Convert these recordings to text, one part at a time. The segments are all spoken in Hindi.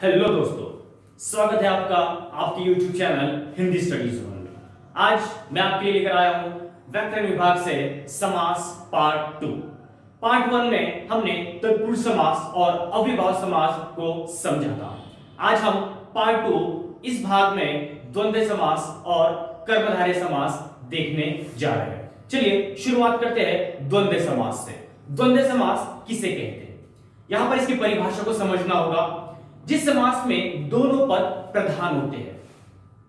हेलो दोस्तों, स्वागत है आपका आपके YouTube channel Hindi studies zone में। आज मैं आपके लिए लेकर आया हूं व्याकरण विभाग से समास पार्ट 2। पार्ट 1 में हमने तत्पुरुष समास और अव्ययभाव समास को समझा था। आज हम पार्ट 2 इस भाग में द्वंद्व समास और कर्मधारय समास देखने जा रहे हैं। चलिए शुरुआत करते हैं द्वंद्व समास से। द्वंद्व समास किसे कहते हैं, यहां पर इसकी परिभाषा को समझना होगा। जिस समास में दोनों पद प्रधान होते हैं,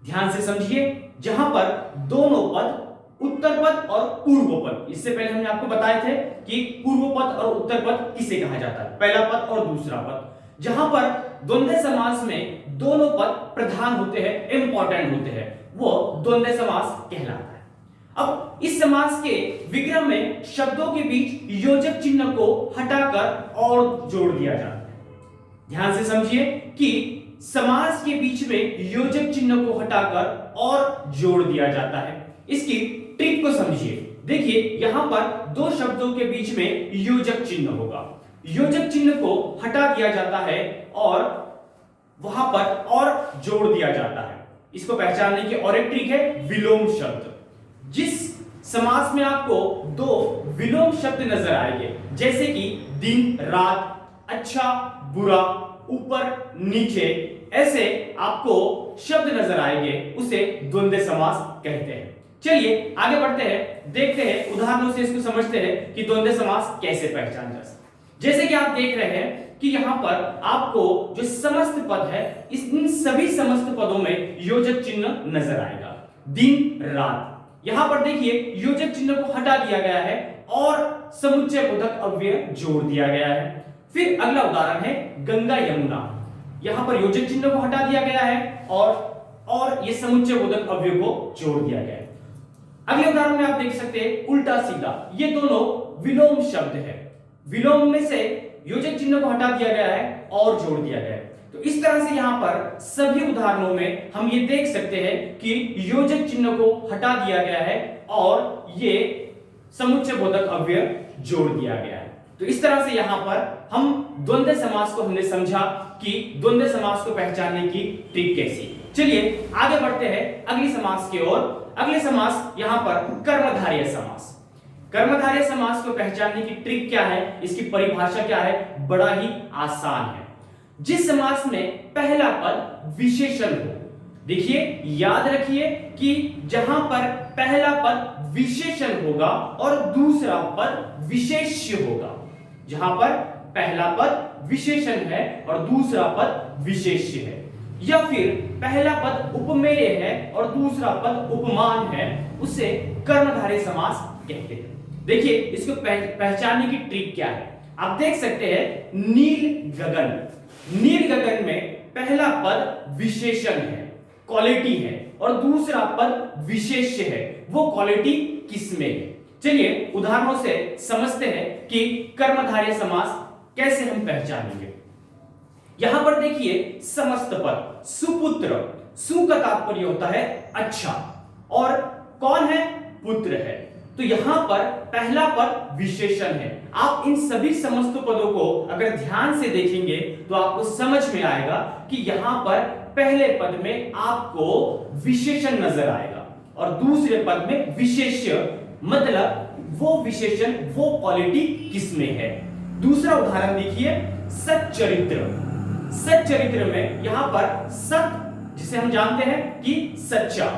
ध्यान से समझिए, जहां पर दोनों पद उत्तर पद और पूर्व पद, इससे पहले हमने आपको बताए थे कि पूर्व पद और उत्तर पद किसे कहा जाता है, पहला पद और दूसरा पद। जहां पर द्वंद्व समास में दोनों पद प्रधान होते हैं, इंपॉर्टेंट होते हैं, वो द्वंद्व समास कहलाता है। अब इस समास के विग्रह में शब्दों के बीच योजक चिन्ह को हटाकर और जोड़ दिया जाता है। ध्यान से समझिए कि समास के बीच में योजक चिन्ह को हटाकर और जोड़ दिया जाता है। इसकी ट्रिक को समझिए। देखिए, यहां पर दो शब्दों के बीच में योजक चिन्ह होगा, योजक चिन्ह को हटा दिया जाता है और वहां पर और जोड़ दिया जाता है। इसको पहचानने की और एक ट्रिक है विलोम शब्द। जिस समास में आपको दो विलोम शब्द नजर आएंगे, जैसे कि दिन रात, अच्छा बुरा, ऊपर नीचे, ऐसे आपको शब्द नजर आएंगे, उसे द्वंद्व समास कहते हैं। चलिए आगे बढ़ते हैं, देखते हैं उदाहरणों से इसको समझते हैं कि द्वंद्व समास कैसे पहचाना जा सकता है। जैसे कि आप देख रहे हैं कि यहां पर आपको जो समस्त पद है, इन सभी समस्त पदों में योजक चिन्ह नजर आएगा। दिन रात, यहां पर देखिए योजक चिन्ह को हटा दिया गया है और समुच्चय बोधक अव्यय जोड़ दिया गया है। फिर अगला उदाहरण है गंगा यमुना, यहां पर योजक चिन्ह को हटा दिया गया है और ये समुच्चय बोधक अव्यय को जोड़ दिया गया है। अगले उदाहरण में आप देख सकते हैं उल्टा सीधा, ये दोनों विलोम शब्द है। विलोम में से योजक चिन्ह को हटा दिया गया है और जोड़ दिया गया है। तो इस तरह से यहां पर सभी उदाहरणों में हम ये देख सकते हैं कि योजक चिन्ह को हटा दिया गया है और ये समुच्चय बोधक अव्यय जोड़ दिया गया है। तो इस तरह से यहां पर हम द्वंद्व समास को हमने समझा कि द्वंद्व समास को पहचानने की ट्रिक कैसी। चलिए आगे बढ़ते हैं अगली समास की ओर। अगले समास यहां पर कर्मधारय समास। कर्मधारय समास को पहचानने की ट्रिक क्या है, इसकी परिभाषा क्या है, बड़ा ही आसान है। जिस समास में पहला पद विशेषण हो, देखिए याद रखिए कि जहां पर पहला पद विशेषण होगा और दूसरा पद विशेष्य होगा, जहां पर पहला पद विशेषण है और दूसरा पद विशेष्य है, या फिर पहला पद उपमेय है और दूसरा पद उपमान है, उसे कर्मधारय समास कहते हैं। देखिए इसको पहचानने की ट्रिक क्या है, आप देख सकते हैं नील गगन। नील गगन में पहला पद विशेषण है, क्वालिटी है, और दूसरा पद विशेष्य है, वो क्वालिटी किसमें है। चलिए उदाहरणों से समझते हैं कि कर्मधारय समास कैसे हम पहचानेंगे। यहां पर देखिए समस्त पद सुपुत्र, सु का तात्पर्य होता है अच्छा, और कौन है, पुत्र है। तो यहां पर पहला पद विशेषण है। आप इन सभी समस्त पदों को अगर ध्यान से देखेंगे तो आपको समझ में आएगा कि यहां पर पहले पद में आपको विशेषण नजर आएगा और दूसरे पद में विशेष्य, मतलब वो विशेषण, वो क्वालिटी किसमें है। दूसरा उदाहरण देखिए सच्चरित्र। सच्चरित्र में यहां पर सत, जिसे हम जानते हैं कि सच्चा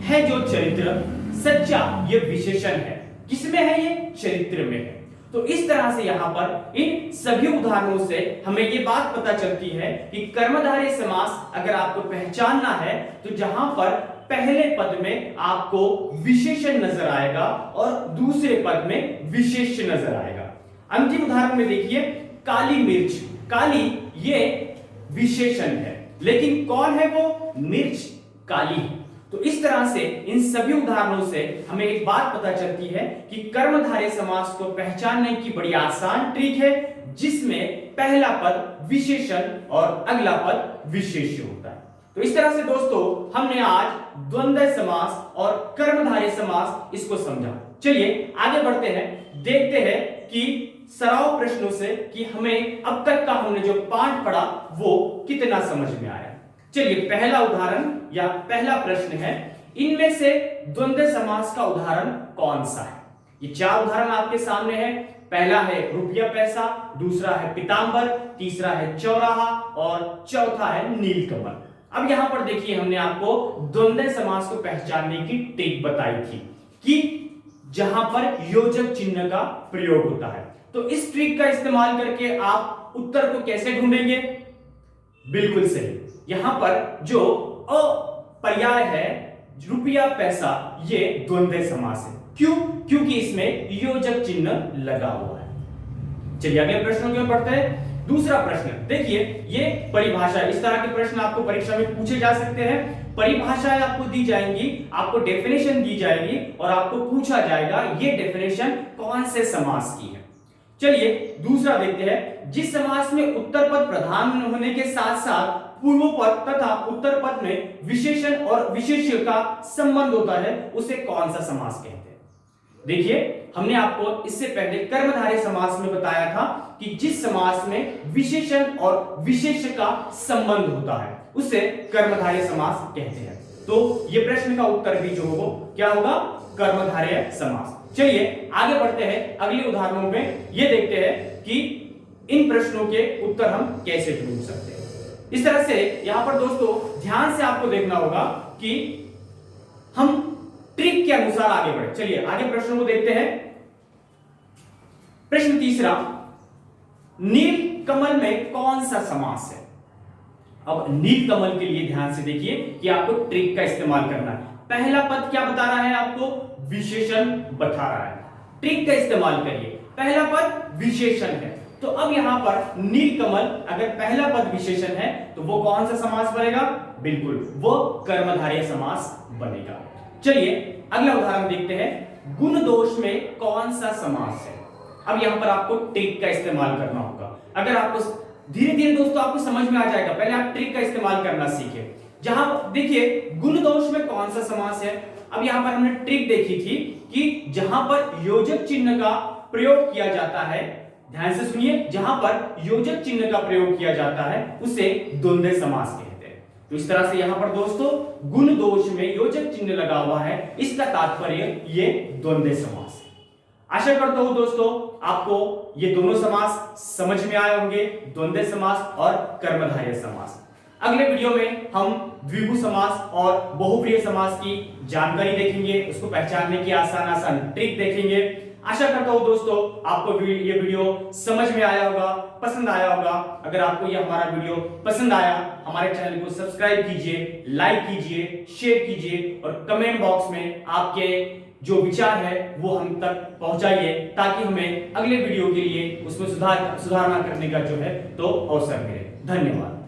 है, जो चरित्र सच्चा, ये विशेषण है, किसमें है, ये चरित्र में है। तो इस तरह से यहां पर इन सभी उदाहरणों से हमें ये बात पता चलती है कि कर्मधारय समास अगर आपको पहचानना है तो जहां पर पहले पद में आपको विशेषण नजर आएगा और दूसरे पद में विशेष्य नजर आएगा। अंतिम उदाहरण में देखिए काली मिर्च। काली ये विशेषण है, लेकिन कौन है वो, मिर्च काली है। तो इस तरह से इन सभी उदाहरणों से हमें एक बात पता चलती है कि कर्मधारय समास को पहचानने की बड़ी आसान ट्रिक है, जिसमें पहला पद विशेषण और अगला पद विशेष्य होता है। तो इस तरह से दोस्तों हमने आज द्वंद्व समास और कर्मधारय समास इसको समझा। चलिए आगे बढ़ते हैं, देखते हैं कि सराव प्रश्नों से कि हमें अब तक का हमने जो पाठ पढ़ा वो कितना समझ में आया। चलिए पहला उदाहरण या पहला प्रश्न है, इनमें से द्वंद्व समास का उदाहरण कौन सा है? ये चार उदाहरण आपके सामने है। पहला है रुपया पैसा, दूसरा है पीतांबर, तीसरा है चौराहा और चौथा है नीलकमल। अब यहां पर देखिए हमने आपको द्वंद्व समास को पहचानने की ट्रिक बताई थी कि जहां पर योजक चिन्ह का प्रयोग होता है। तो इस ट्रिक का इस्तेमाल करके आप उत्तर को कैसे ढूंढेंगे? बिल्कुल सही, यहां पर जो अपर्याय है रुपया पैसा ये द्वंद्व समास है। क्यों? क्योंकि इसमें योजक चिन्ह लगा हुआ है। चलिए अगले प्रश्न की ओर बढ़ते हैं। दूसरा प्रश्न देखिए, ये परिभाषा, इस तरह के प्रश्न आपको परीक्षा में पूछे जा सकते हैं। परिभाषाएं आपको दी जाएंगी, आपको डेफिनेशन दी जाएगी और आपको पूछा जाएगा ये डेफिनेशन कौन से समास की है। चलिए दूसरा देखते हैं, जिस समास में उत्तर पद प्रधान होने के साथ साथ पूर्व पद तथा उत्तर पद में विशेषण और विशेष्य का संबंध होता है उसे कौन सा समास कहते हैं? देखिए हमने आपको इससे पहले कर्मधारय समास में बताया था कि जिस समास में विशेषण और विशेष्य का संबंध होता है उसे कर्मधारय समास कहते हैं। तो ये प्रश्न का उत्तर भी जो होगा क्या होगा? कर्मधारय समास। चलिए आगे बढ़ते हैं, अगले उदाहरणों में ये देखते हैं कि इन प्रश्नों के उत्तर हम कैसे ढूंढ सकते हैं। इस तरह से यहां पर दोस्तों ध्यान से आपको देखना होगा कि हम ट्रिक के अनुसार आगे बढ़े। चलिए आगे प्रश्नों को देखते हैं। प्रश्न तीसरा, नील कमल में कौन सा समास है? अब नील कमल के लिए ध्यान से देखिए कि आपको ट्रिक का इस्तेमाल करना है। पहला पद क्या बता रहा है? आपको विशेषण बता रहा है। ट्रिक का इस्तेमाल करिए। पहला पद विशेषण है, तो अब यहां पर नीलकमल अगर पहला पद विशेषण है तो वो कौन सा समास बनेगा? बिल्कुल वो कर्मधारय समास बनेगा। चलिए अगला उदाहरण देखते हैं, गुण दोष में कौन सा समास है? अब यहां पर आपको ट्रिक का इस्तेमाल करना होगा। अगर आपको धीरे धीरे दोस्तों आपको समझ में आ जाएगा, पहले आप ट्रिक का इस्तेमाल करना सीखे। जहां देखिए गुण दोष में कौन सा समास है? अब यहां पर हमने ट्रिक देखी थी कि जहां पर योजक चिन्ह का प्रयोग किया जाता है, ध्यान से सुनिए, जहां पर योजक चिन्ह का प्रयोग किया जाता है उसे द्वंद्व समास कहते हैं। तो इस तरह से यहां पर दोस्तों गुण दोष में योजक चिन्ह लगा हुआ है, इसका तात्पर्य ये द्वंद्व समास है। आशा करता हूं दोस्तों आपको ये दोनों समास समझ में आए होंगे, द्वंद्व समास और कर्मधारय समास। अगले वीडियो में हम द्विगु समास और बहुव्रीहि समास की जानकारी देखेंगे, उसको पहचानने की आसान ट्रिक देखेंगे। आशा करता हूं दोस्तों आपको ये वीडियो समझ में आया होगा, पसंद आया होगा। अगर आपको ये हमारा वीडियो पसंद आया, हमारे चैनल को सब्सक्राइब कीजिए, लाइक कीजिए, शेयर कीजिए और कमेंट बॉक्स में आपके जो विचार है वो हम तक पहुंचाइए, ताकि हमें अगले वीडियो के लिए उसमें सुधारना करने का जो है तो अवसर मिले। धन्यवाद।